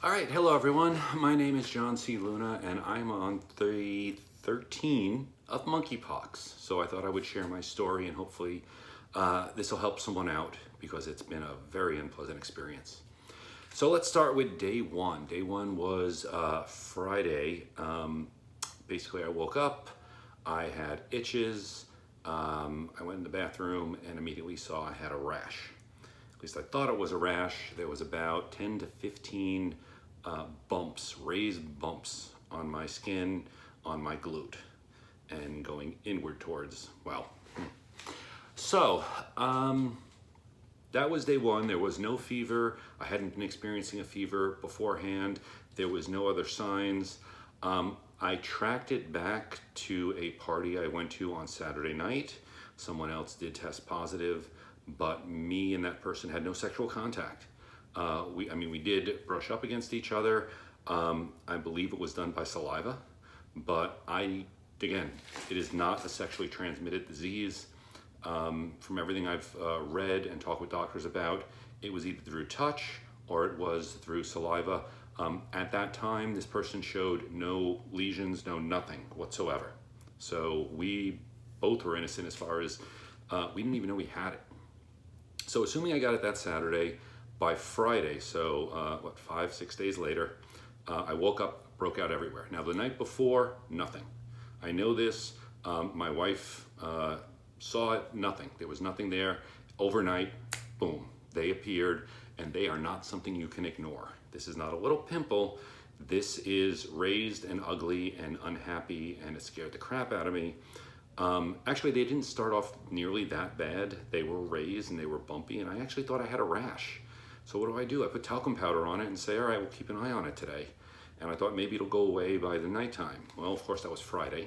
All right, hello everyone. My name is John C. Luna and I'm on day 13 of monkeypox. So I thought I would share my story and hopefully this will help someone out because it's been a very unpleasant experience. So let's start with day one. Day one was Friday. Basically I woke up, I had itches, I went in the bathroom and immediately saw I had a rash. At least I thought it was a rash. There was about 10 to 15 bumps, raised bumps on my skin, on my glute, and going inward towards, well. So, that was day one. There was no fever. I hadn't been experiencing a fever beforehand. There was no other signs. I tracked it back to a party I went to on Saturday night. Someone else did test positive, but me and that person had no sexual contact. We did brush up against each other. I believe it was done by saliva, but again, it is not a sexually transmitted disease. From everything I've read and talked with doctors about, it was either through touch or it was through saliva. At that time, this person showed no lesions, no nothing whatsoever. So we both were innocent as far as we didn't even know we had it. So assuming I got it that Saturday, by Friday, so 5-6 days later, I woke up, broke out everywhere. Now the night before, nothing. I know this, my wife saw it, nothing. There was nothing there. Overnight, boom, they appeared, and they are not something you can ignore. This is not a little pimple. This is raised and ugly and unhappy, and it scared the crap out of me. Actually, they didn't start off nearly that bad. They were raised and they were bumpy, and I actually thought I had a rash. So what do? I put talcum powder on it and say, all right, we'll keep an eye on it today. And I thought maybe it'll go away by the nighttime. Well, of course, that was Friday.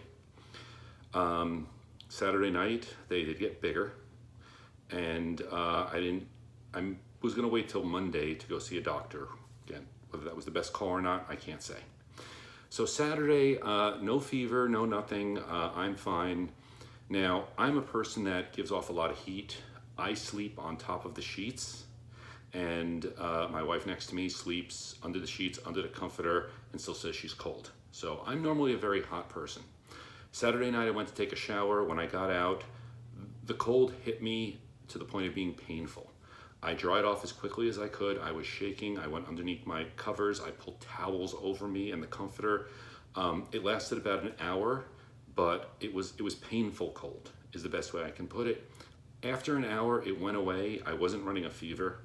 Saturday night, they did get bigger. And I was gonna wait till Monday to go see a doctor. Again, whether that was the best call or not, I can't say. So Saturday, no fever, no nothing, I'm fine. Now, I'm a person that gives off a lot of heat. I sleep on top of the sheets, and my wife next to me sleeps under the sheets, under the comforter, and still says she's cold. So I'm normally a very hot person. Saturday night, I went to take a shower. When I got out, the cold hit me to the point of being painful. I dried off as quickly as I could. I was shaking. I went underneath my covers. I pulled towels over me and the comforter. It lasted about an hour, but it was painful cold, is the best way I can put it. After an hour, it went away. I wasn't running a fever,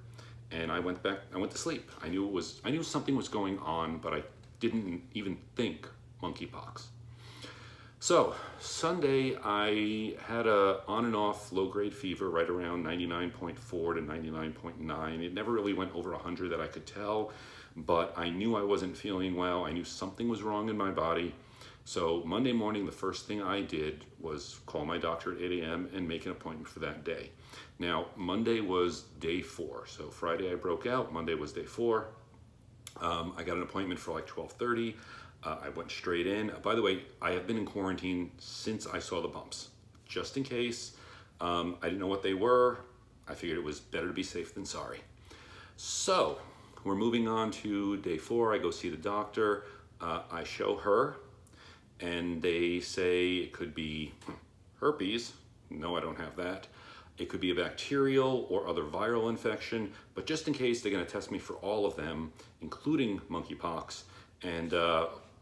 and I went to sleep. I knew something was going on, but I didn't even think monkeypox. So Sunday, I had a on and off low grade fever right around 99.4 to 99.9. It never really went over 100 that I could tell, but I knew I wasn't feeling well. I knew something was wrong in my body. So Monday morning, the first thing I did was call my doctor at 8 a.m. and make an appointment for that day. Now, Monday was day 4. So Friday I broke out, Monday was day 4. I got an appointment for like 12:30. I went straight in. By the way, I have been in quarantine since I saw the bumps. Just in case, I didn't know what they were. I figured it was better to be safe than sorry. So we're moving on to day 4. I go see the doctor. I show her, and they say it could be herpes. No, I don't have that. It could be a bacterial or other viral infection, but just in case, they're gonna test me for all of them, including monkeypox, and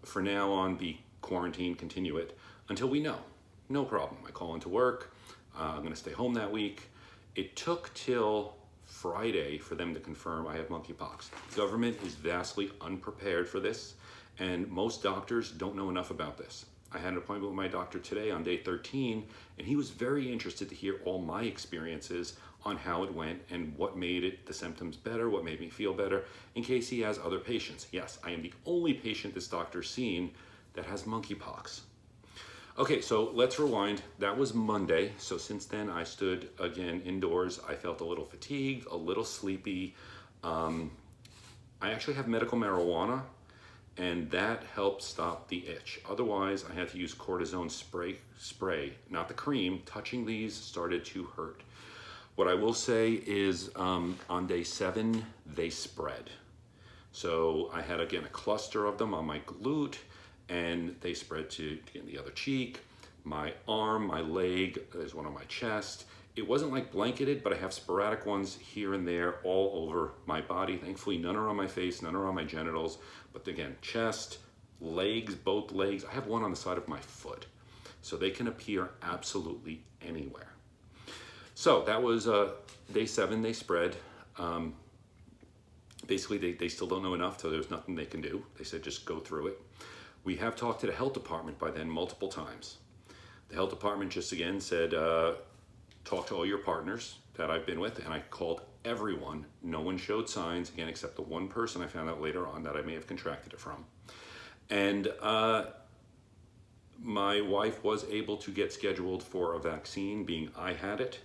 for now on, be quarantined, continue it, until we know. No problem. I call into work. I'm gonna stay home that week. It took till Friday for them to confirm I have monkeypox. The government is vastly unprepared for this, and most doctors don't know enough about this. I had an appointment with my doctor today on day 13, and he was very interested to hear all my experiences on how it went and what made the symptoms better, what made me feel better, in case he has other patients. Yes, I am the only patient this doctor's seen that has monkeypox. Okay, so let's rewind. That was Monday. So since then, I stood again indoors. I felt a little fatigued, a little sleepy. I actually have medical marijuana, and that helped stop the itch. Otherwise, I had to use cortisone spray, not the cream. Touching these started to hurt. What I will say is on day 7, they spread. So I had, again, a cluster of them on my glute, and they spread to again, the other cheek, my arm, my leg, there's one on my chest. It wasn't like blanketed, but I have sporadic ones here and there all over my body. Thankfully, none are on my face, none are on my genitals. But again, chest, legs, both legs. I have one on the side of my foot. So they can appear absolutely anywhere. So that was day 7, they spread. Basically, they still don't know enough, so there's nothing they can do. They said just go through it. We have talked to the health department by then multiple times. The health department just again said, talk to all your partners that I've been with, and I called everyone. No one showed signs, again, except the one person I found out later on that I may have contracted it from. And my wife was able to get scheduled for a vaccine, being I had it.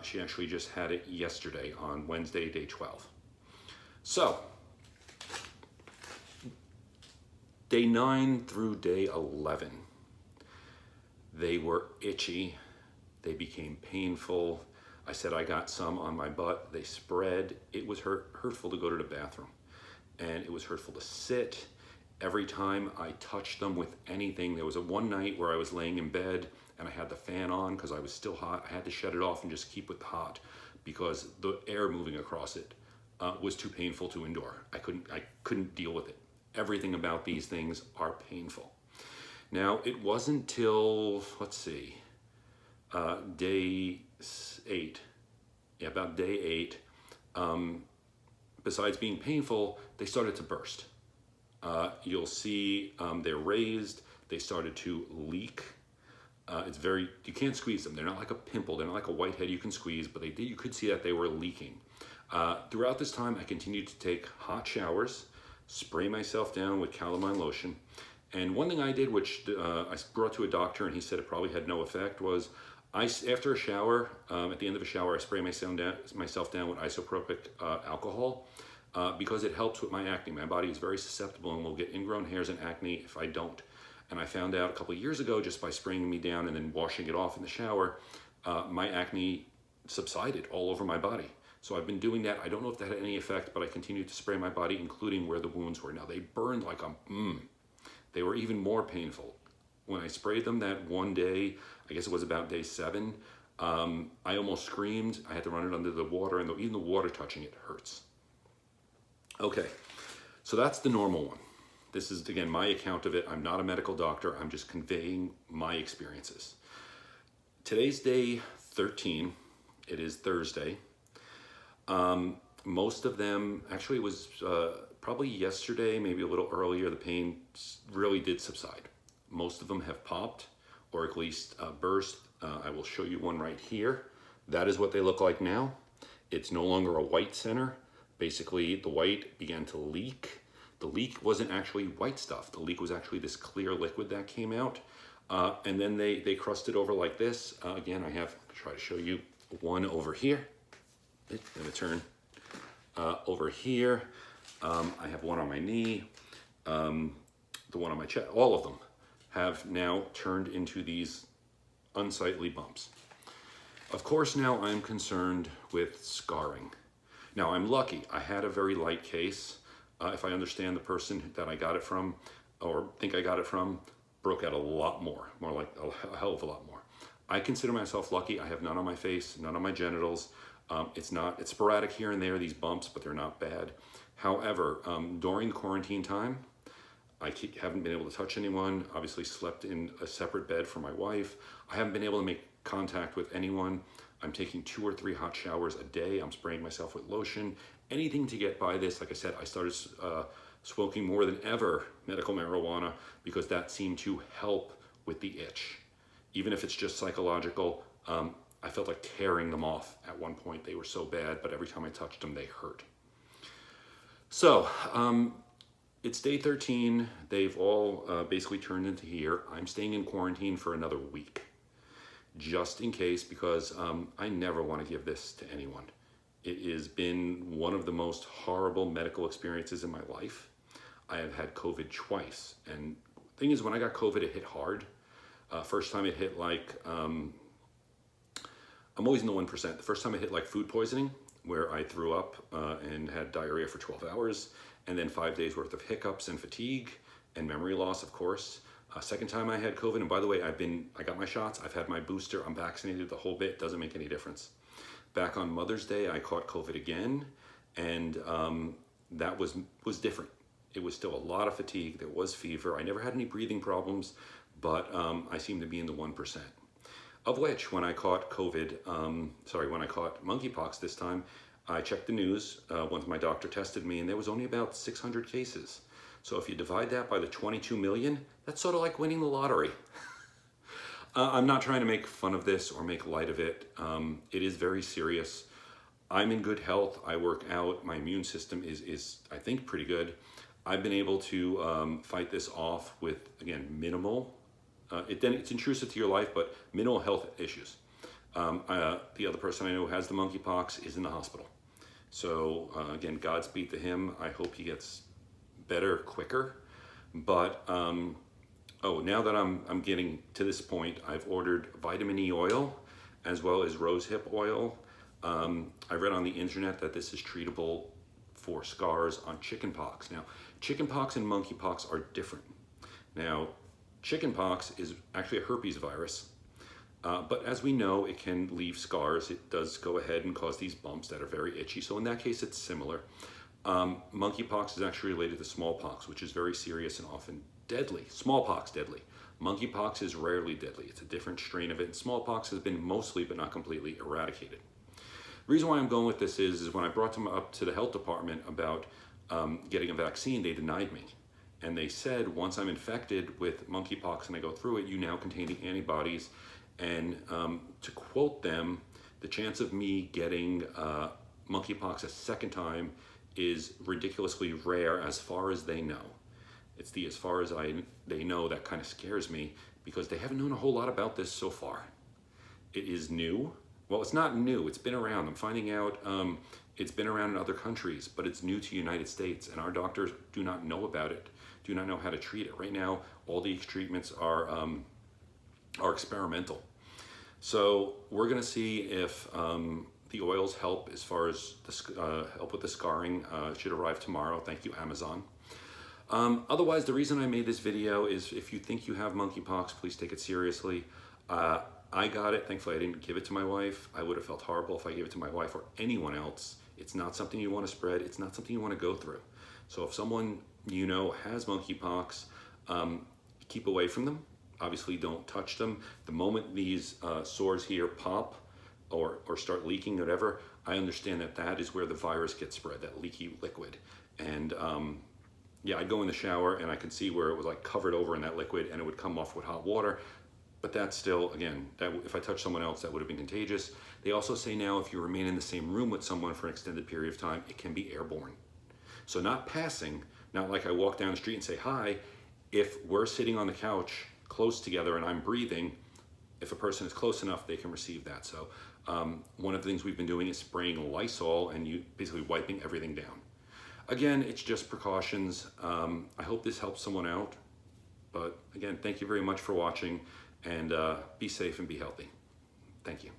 She actually just had it yesterday on Wednesday, day 12. So, day 9 through day 11, they were itchy. They became painful. I said I got some on my butt. They spread. It was hurtful to go to the bathroom. And it was hurtful to sit. Every time I touched them with anything, there was one night where I was laying in bed and I had the fan on because I was still hot. I had to shut it off and just keep it hot because the air moving across it was too painful to endure. I couldn't deal with it. Everything about these things are painful. Now, it wasn't till, let's see, day 8, about day 8, besides being painful, they started to burst. You'll see they're raised, they started to leak. You can't squeeze them. They're not like a pimple, they're not like a whitehead you can squeeze, but you could see that they were leaking. Throughout this time, I continued to take hot showers, spray myself down with calamine lotion. And one thing I did, which I brought to a doctor and he said it probably had no effect, was after a shower, at the end of a shower, I spray myself down with isopropyl alcohol because it helps with my acne. My body is very susceptible and will get ingrown hairs and acne if I don't. And I found out a couple of years ago, just by spraying me down and then washing it off in the shower, my acne subsided all over my body. So I've been doing that. I don't know if that had any effect, but I continued to spray my body, including where the wounds were. Now, they burned like they were even more painful. When I sprayed them that one day, I guess it was about day 7, I almost screamed. I had to run it under the water, and even the water touching it hurts. Okay, so that's the normal one. This is, again, my account of it. I'm not a medical doctor. I'm just conveying my experiences. Today's day 13. It is Thursday. Most of them, actually it was probably yesterday, maybe a little earlier, the pain really did subside. Most of them have popped or at least burst. I will show you one right here. That is what they look like now. It's no longer a white center. Basically, the white began to leak. The leak wasn't actually white stuff. The leak was actually this clear liquid that came out. And then they crusted over like this. Again, try to show you one over here. I'm gonna turn over here. I have one on my knee, the one on my chest. All of them have now turned into these unsightly bumps. Of course, now I'm concerned with scarring. Now, I'm lucky. I had a very light case. If I understand the person that I got it from, or think I got it from, broke out a lot more like a hell of a lot more. I consider myself lucky. I have none on my face, none on my genitals. It's sporadic here and there, these bumps, but they're not bad. However, during quarantine time, I haven't been able to touch anyone. Obviously slept in a separate bed from my wife. I haven't been able to make contact with anyone. I'm taking 2 or 3 hot showers a day. I'm spraying myself with lotion. Anything to get by this. Like I said, I started smoking more than ever medical marijuana because that seemed to help with the itch. Even if it's just psychological, I felt like tearing them off at one point. They were so bad, but every time I touched them, they hurt. So, it's day 13. They've all basically turned into here. I'm staying in quarantine for another week, just in case, because I never want to give this to anyone. It has been one of the most horrible medical experiences in my life. I have had COVID twice. And the thing is, when I got COVID, it hit hard. First time it hit like, I'm always in the 1%. The first time it hit like food poisoning, where I threw up and had diarrhea for 12 hours, and then 5 days worth of hiccups and fatigue and memory loss, of course. Second time I had COVID, and by the way, I got my shots, I've had my booster, I'm vaccinated, the whole bit, doesn't make any difference. Back on Mother's Day, I caught COVID again, and that was different. It was still a lot of fatigue, there was fever, I never had any breathing problems, but I seemed to be in the 1%. Of which, when I caught when I caught monkeypox this time, I checked the news once my doctor tested me, and there was only about 600 cases. So if you divide that by the 22 million, that's sort of like winning the lottery. I'm not trying to make fun of this or make light of it. It is very serious. I'm in good health. I work out. My immune system is I think, pretty good. I've been able to fight this off with, again, minimal. It's intrusive to your life, but minimal health issues. The other person I know who has the monkeypox is in the hospital. So again, Godspeed to him. I hope he gets better quicker. But now that I'm getting to this point, I've ordered vitamin E oil as well as rosehip oil. I read on the internet that this is treatable for scars on chickenpox. Now, chickenpox and monkeypox are different. Now, chickenpox is actually a herpes virus, but as we know, it can leave scars. It does go ahead and cause these bumps that are very itchy. So in that case, it's similar. Monkeypox is actually related to smallpox, which is very serious and often deadly. Smallpox, deadly. Monkeypox is rarely deadly. It's a different strain of it. And smallpox has been mostly, but not completely, eradicated. The reason why I'm going with this is when I brought them up to the health department about getting a vaccine, they denied me. And they said, once I'm infected with monkeypox and I go through it, you now contain the antibodies. And to quote them, the chance of me getting monkeypox a second time is ridiculously rare as far as they know. It's the as far as they know that kind of scares me, because they haven't known a whole lot about this so far. It is new. Well, it's not new, it's been around. I'm finding out it's been around in other countries, but it's new to the United States, and our doctors do not know about it, do not know how to treat it. Right now, all these treatments are experimental. So we're gonna see if the oils help as far as help with the scarring. It should arrive tomorrow. Thank you, Amazon. Otherwise, the reason I made this video is if you think you have monkeypox, please take it seriously. I got it. Thankfully, I didn't give it to my wife. I would have felt horrible if I gave it to my wife or anyone else. It's not something you want to spread. It's not something you want to go through. So if someone you know has monkeypox, keep away from them. Obviously, don't touch them. The moment these sores here pop or start leaking, whatever, I understand that is where the virus gets spread, that leaky liquid. And yeah, I'd go in the shower and I could see where it was like covered over in that liquid, and it would come off with hot water. But that's still, again, if I touched someone else, that would have been contagious. They also say now if you remain in the same room with someone for an extended period of time, it can be airborne. So not passing, not like I walk down the street and say hi. If we're sitting on the couch close together and I'm breathing, if a person is close enough, they can receive that. So one of the things we've been doing is spraying Lysol and you basically wiping everything down. Again, it's just precautions. I hope this helps someone out. But again, thank you very much for watching, and be safe and be healthy. Thank you.